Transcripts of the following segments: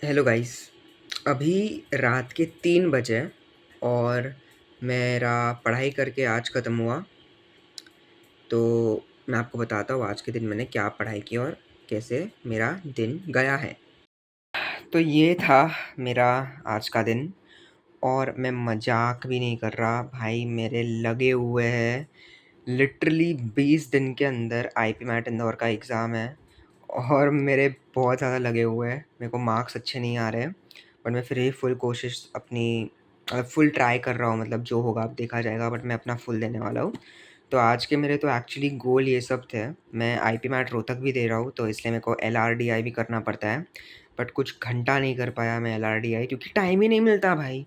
Hello guys. अभी रात के 3 बजे और मेरा पढ़ाई करके आज ख़त्म हुआ। तो मैं आपको बताता हूँ आज के दिन मैंने क्या पढ़ाई की और कैसे मेरा दिन गया है। तो ये था मेरा आज का दिन और मैं मजाक भी नहीं कर रहा भाई, मेरे लगे हुए हैं लिटरली 20 दिन के अंदर आईपी मैट इंदौर का एग्ज़ाम है और मेरे बहुत ज़्यादा लगे हुए हैं। मेरे को मार्क्स अच्छे नहीं आ रहे, बट मैं फिर भी फुल कोशिश अपनी फुल ट्राई कर रहा हूँ। मतलब जो होगा अब देखा जाएगा, बट मैं अपना फुल देने वाला हूँ। तो आज के मेरे तो एक्चुअली गोल ये सब थे। मैं आईपी मैट रोहतक भी दे रहा हूँ, तो इसलिए मेरे को एलआरडीआई भी करना पड़ता है, बट कुछ घंटा नहीं कर पाया मैं एलआरडीआई, क्योंकि टाइम ही नहीं मिलता भाई।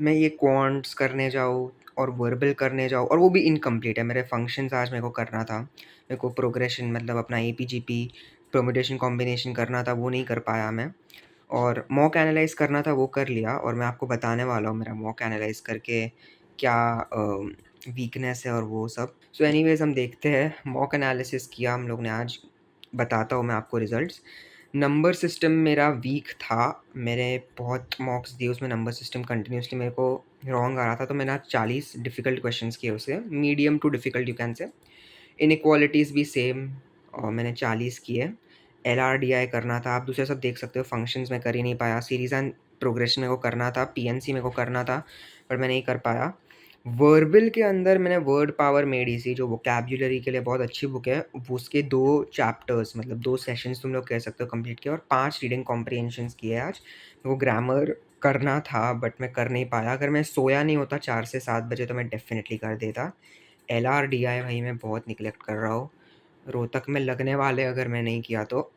मैं ये क्वांट्स करने जाऊँ और वर्बल करने जाऊँ, और वो भी इनकम्प्लीट है। मेरे फंक्शंस आज मेरे को करना था, मेरे को प्रोग्रेशन मतलब अपना एपीजीपी परम्यूटेशन कॉम्बिनेशन करना था, वो नहीं कर पाया मैं। और मॉक एनालाइज़ करना था, वो कर लिया, और मैं आपको बताने वाला हूँ मेरा मॉक एनालाइज़ करके क्या वीकनेस है और वो सब। सो एनीवेज़ हम देखते हैं। मॉक एनालिसिस किया हम लोग ने आज, बताता हूँ मैं आपको रिज़ल्ट्स। नंबर सिस्टम मेरा वीक था। मैंने बहुत मॉक्स दिए, उसमें नंबर सिस्टम कंटिन्यूअसली मेरे को रॉन्ग आ रहा था। तो मैंने आज 40 डिफ़िकल्ट क्वेश्चंस किए उसे, medium too difficult you can say. Inequalities भी सेम और मैंने 40 किए। एलआरडीआई करना था, आप दूसरे सब देख सकते हो। फंक्शंस मैं कर ही नहीं पाया। सीरीज़ एंड प्रोग्रेशन मेरे को करना था, पीएनसी मेरे को करना था, पर मैं नहीं कर पाया। वर्बल के अंदर मैंने वर्ड पावर मेड इजी, जो वोकैब्युलरी के लिए बहुत अच्छी बुक है, वो उसके 2 चैप्टर्स मतलब 2 सेशंस तुम लोग कह सकते हो कंप्लीट किया, और 5 रीडिंग कॉम्प्रिहेंशंस किए आज। वो ग्रामर करना था, बट मैं कर नहीं पाया। अगर मैं सोया नहीं होता 4 से 7 बजे तो मैं डेफ़िनेटली कर देता। एलआरडीआई भाई मैं बहुत निग्लेक्ट कर रहा हूँ। रोहतक में लगने वाले अगर मैं नहीं किया तो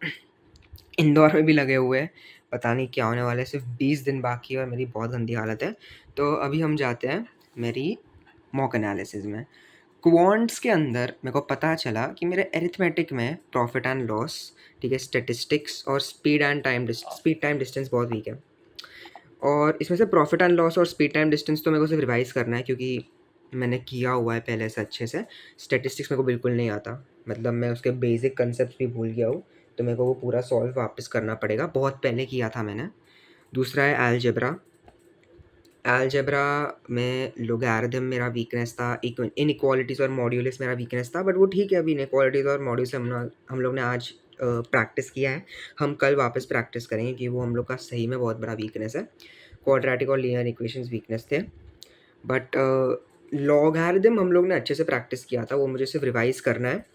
इंदौर में भी लगे हुए हैं। पता नहीं क्या होने वाला है। सिर्फ 20 दिन बाकी है और मेरी बहुत गंदी हालत है। तो अभी हम जाते हैं मेरी मॉक एनालिसिस में। क्वांट्स के अंदर मेरे को पता चला कि मेरे अरिथमेटिक में प्रॉफिट एंड लॉस, ठीक है, स्टैटिस्टिक्स और स्पीड टाइम डिस्टेंस बहुत वीक है। और इसमें से प्रॉफिट एंड लॉस और स्पीड टाइम डिस्टेंस तो मेरे को सिर्फ रिवाइज करना है, क्योंकि मैंने किया हुआ है पहले से अच्छे से। स्टैटिस्टिक्स मेरे को बिल्कुल नहीं आता, मतलब मैं उसके बेसिक कंसेप्ट भी भूल गया हूँ। तो मेरे को वो पूरा सॉल्व वापस करना पड़ेगा, बहुत पहले किया था मैंने। दूसरा है अलजेब्रा। अलजेब्रा में लोगैरिथम मेरा वीकनेस था, इनइक्वालिटीज़ और मॉड्यूलस मेरा वीकनेस था, बट वो ठीक है। अभी इनइक्वालिटीज़ और मॉड्यूलस हम लोग ने आज प्रैक्टिस किया है। हम कल वापस प्रैक्टिस करेंगे कि वो हम लोग का सही में बहुत बड़ा वीकनेस है। क्वाड्रेटिक और लीनियर इक्वेशंस वीकनेस थे, बट लॉगरिदम हम लोग ने अच्छे से प्रैक्टिस किया था, वो मुझे सिर्फ रिवाइज करना है।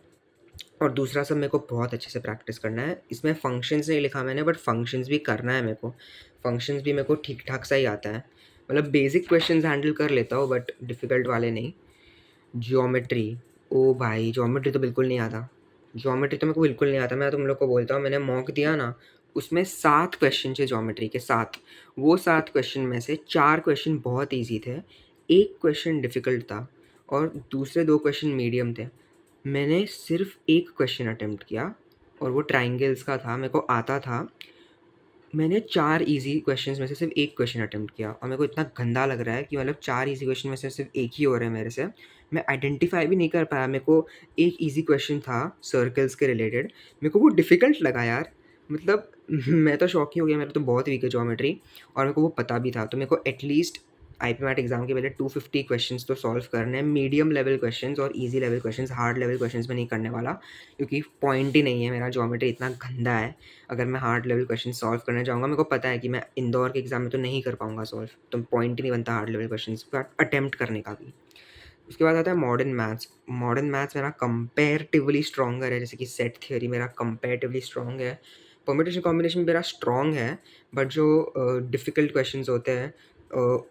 और दूसरा सब मेरे को बहुत अच्छे से प्रैक्टिस करना है। इसमें फंक्शंस नहीं लिखा मैंने, बट फंक्शंस भी करना है मेरे को। फंक्शंस भी मेरे को ठीक ठाक सा ही आता है, मतलब बेसिक क्वेश्चंस हैंडल कर लेता हूँ, बट डिफ़िकल्ट वाले नहीं। ज्योमेट्री, ओ भाई ज्योमेट्री तो बिल्कुल नहीं आता। ज्योमेट्री तो मेरे को बिल्कुल नहीं आता। मैं तुम लोग को बोलता हूँ, मैंने मॉक दिया ना, उसमें 7 क्वेश्चन थे ज्योमेट्री के, 7। वो 7 क्वेश्चन में से 4 क्वेश्चन बहुत ईजी थे, 1 क्वेश्चन डिफ़िकल्ट था और दूसरे 2 क्वेश्चन मीडियम थे। मैंने सिर्फ 1 क्वेश्चन अटेम्प्ट किया और वो ट्रायंगल्स का था, मेरे को आता था। मैंने 4 ईज़ी क्वेश्चंस में से सिर्फ 1 क्वेश्चन अटेम्प्ट किया और मेरे को इतना गंदा लग रहा है कि मतलब 4 ईज़ी क्वेश्चन में से सिर्फ 1 ही हो रहे हैं मेरे से। मैं आइडेंटिफ़ाई भी नहीं कर पाया। मेरे को एक ईज़ी क्वेश्चन था सर्कल्स के रिलेटेड, मेरे को वो डिफ़िकल्ट लगा यार। मतलब मैं तो शॉक ही हो गया। मेरा तो बहुत वीक है ज्योमेट्री और मेरे को वो पता भी था। तो मेरे को एटलीस्ट आईपी मैट एग्ज़ाम के पहले 250 क्वेश्चंस तो सॉल्व करने हैं, मीडियम लेवल क्वेश्चंस और easy level questions. Hard level questions में नहीं करने वाला, क्योंकि पॉइंट ही नहीं है। मेरा ज्योमेट्री इतना गंदा है, अगर मैं हार्ड लेवल क्वेश्चन सॉल्व करने जाऊँगा, मेरे को पता है कि मैं इंदौर के एग्ज़ाम में तो नहीं कर पाऊँगा सॉल्व, तो पॉइंट ही नहीं बनता हार्ड लेवल क्वेश्चंस का अटेम्प्ट करने का भी। उसके बाद आता है मॉडर्न मैथ्स। मॉडर्न मैथ्स मेरा कंपैरेटिवली स्ट्रॉन्गर है, जैसे कि सेट थ्योरी मेरा कंपैरेटिवली स्ट्रॉन्ग है। परम्यूटेशन कॉम्बिनेशन मेरा स्ट्रॉन्ग है, बट जो डिफ़िकल्ट क्वेश्चंस होते हैं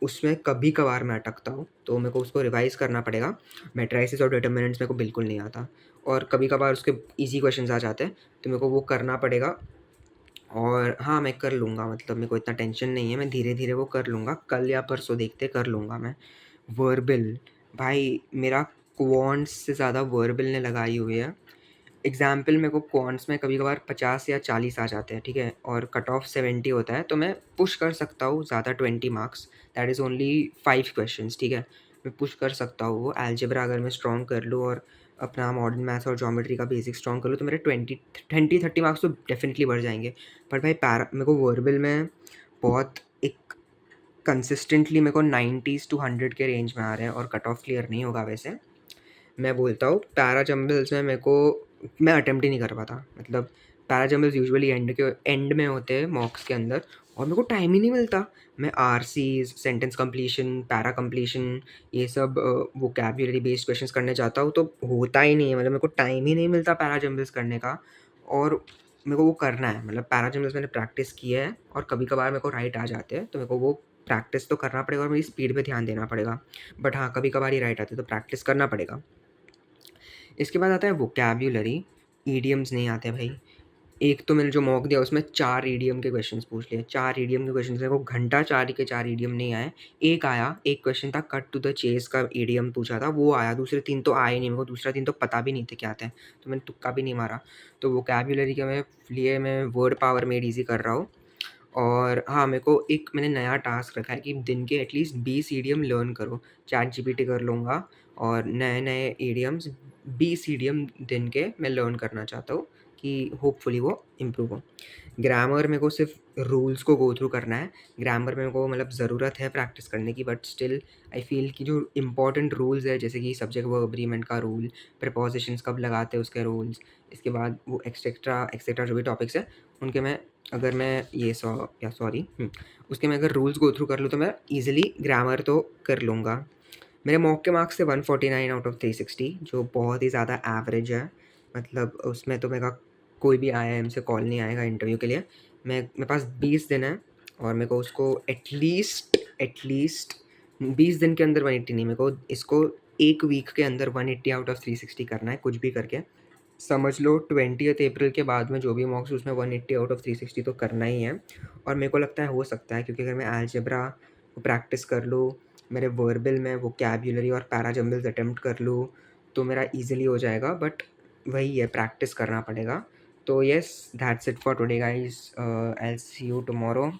उसमें कभी-कभार मैं अटकता हूँ, तो मेरे को उसको रिवाइज़ करना पड़ेगा। मैट्रिसेस और डिटरमिनेंट्स मेरे को बिल्कुल नहीं आता और कभी-कभार उसके ईज़ी क्वेश्चंस आ जाते हैं, तो मेरे को वो करना पड़ेगा। और हाँ, मैं कर लूँगा, मतलब मेरे को इतना टेंशन नहीं है, मैं धीरे-धीरे वो कर लूँगा। कल या परसों देखते कर लूँगा मैं। वर्बल, भाई मेरा क्वांट्स से ज़्यादा वर्बल ने लगाई हुई है। एग्ज़ाम्पल मेरे को क्वांट्स में कभी-कभार 50 या 40 आ जाते हैं, ठीक है? और कट ऑफ 70 होता है, तो मैं पुश कर सकता हूँ ज़्यादा 20 marks. That is only 5 questions, ठीक है? मैं पुश कर सकता हूँ वो। अलजेब्रा अगर मैं स्ट्रॉन्ग कर लूँ और अपना मॉडर्न मैथ्स और ज्योमेट्री का बेसिक स्ट्रॉन्ग कर लूँ, तो मेरे 20-30 मार्क्स तो डेफ़िनिटली बढ़ जाएँगे। पर भाई मेरे को वर्बल में बहुत एक कंसिस्टेंटली मेरे को 90s टू 100 के रेंज में आ रहे हैं और कट ऑफ क्लियर नहीं होगा वैसे। मैं बोलता हूँ पैरा जंबल्स में मेरे को मैं अटेम्प्ट ही नहीं कर पाता। मतलब पैरा जंबल्स यूजुअली एंड में होते हैं मॉक्स के अंदर और मेरे को टाइम ही नहीं मिलता। मैं RCs, sentence completion, para completion, ये सब वोकैब्युलरी बेस्ड क्वेश्चंस करने जाता हूँ तो होता ही नहीं है। मतलब मेरे को टाइम ही नहीं मिलता पैरा जंबल्स करने का और मेरे को वो करना है। मतलब पैरा जंबल्स मैंने प्रैक्टिस किया है और कभी कभार मेरे को राइट आ जाते हैं तो मेरे को वो प्रैक्टिस तो करना पड़ेगा और मेरी स्पीड पे ध्यान देना पड़ेगा। बट हाँ, कभी कभार ही राइट आते तो प्रैक्टिस करना पड़ेगा। इसके बाद आता है वोकैब्युलरी। ईडियम्स नहीं आते भाई। एक तो मैंने जो मॉक दिया उसमें 4 ईडियम के क्वेश्चंस पूछ लिए। 4 ईडियम के क्वेश्चंस मेरे को घंटा 4 के 4 ईडियम नहीं आए। एक आया, एक क्वेश्चन था कट टू द चेस का ईडियम पूछा था, वो आया। दूसरे 3 तो आए नहीं मेरे को। दूसरा 3 तो पता भी नहीं थे क्या थे, तो मैंने तुक्का भी नहीं मारा। तो वोकैब्युलरी के लिए मैं वर्ड पावर मेड ईज़ी कर रहा हूँ। और हाँ, मेरे को एक मैंने नया टास्क रखा है कि दिन के एटलीस्ट 20 ईडियम लर्न करो। चैटजीपीटी कर लूँगा और नए-नए ईडियम्स 20 ईडियम दिन के मैं लर्न करना चाहता हूँ कि होपफुली वो इम्प्रूव हो। ग्रामर मेरे को सिर्फ रूल्स को गो थ्रू करना है। ग्रामर मेरे को मतलब ज़रूरत है प्रैक्टिस करने की, बट स्टिल आई फ़ील कि जो इम्पोर्टेंट रूल्स है जैसे कि सब्जेक्ट वर्ब अग्रीमेंट का रूल, प्रीपोज़िशंस कब लगाते हैं उसके रूल्स, इसके बाद वो एक्सेट्रा एक्सेट्रा जो भी टॉपिक्स हैं उनके मैं अगर मैं ये उसके मैं अगर रूल्स गो थ्रू कर लूँ तो मैं ईज़िली ग्रामर तो कर लूँगा। मेरे मॉक के मार्क्स थे 149 आउट ऑफ 360, जो बहुत ही ज़्यादा एवरेज है। मतलब उसमें तो मेरा कोई भी आईआईएम से कॉल नहीं आएगा इंटरव्यू के लिए। मेरे पास 20 दिन है और मेरे को उसको एटलीस्ट 20 दिन के अंदर 180 नहीं, मेरे को इसको 1 वीक के अंदर 180 आउट ऑफ 360 करना है कुछ भी करके। समझ लो 20th अप्रैल के बाद में जो भी मॉक्स उसमें 180 आउट ऑफ 360 तो करना ही है। और मेरे को लगता है हो सकता है, क्योंकि अगर मैं अलजेब्रा को प्रैक्टिस कर लूँ, मेरे वर्बल में वोकैब्युलरी और पैरा जंबल्स अटेम्प्ट कर लूँ तो मेरा ईज़िली हो जाएगा। बट वही है, प्रैक्टिस करना पड़ेगा। तो yes, that's it for today guys. I will see you tomorrow.